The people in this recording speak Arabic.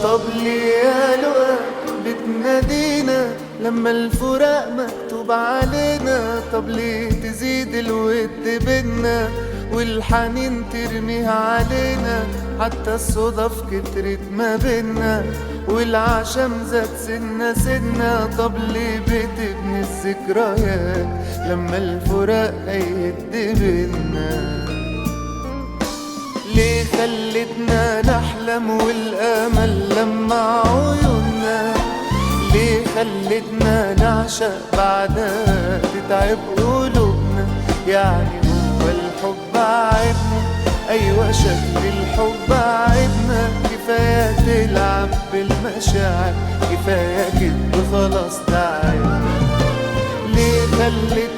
طب ليه يا لقا بتنادينا لما الفراق مكتوب علينا؟ طب ليه تزيد الود بينا والحنين ترميها علينا؟ حتى الصدف كترت ما بينا والعشم زاد سنة سنة. طب ليه بتبني الذكريات لما الفراق هيهد بينا؟ ليه خلتنا نحلم والأمل لمع عيوننا؟ ليه خلتنا نعشق بعدها تتعب قلوبنا؟ يعني هو الحب عيبنا؟ أيوة شكل الحب عيبنا. كفاية تلعب بالمشاعر، كفاية كدب خلاص تعبنا. ليه خلتنا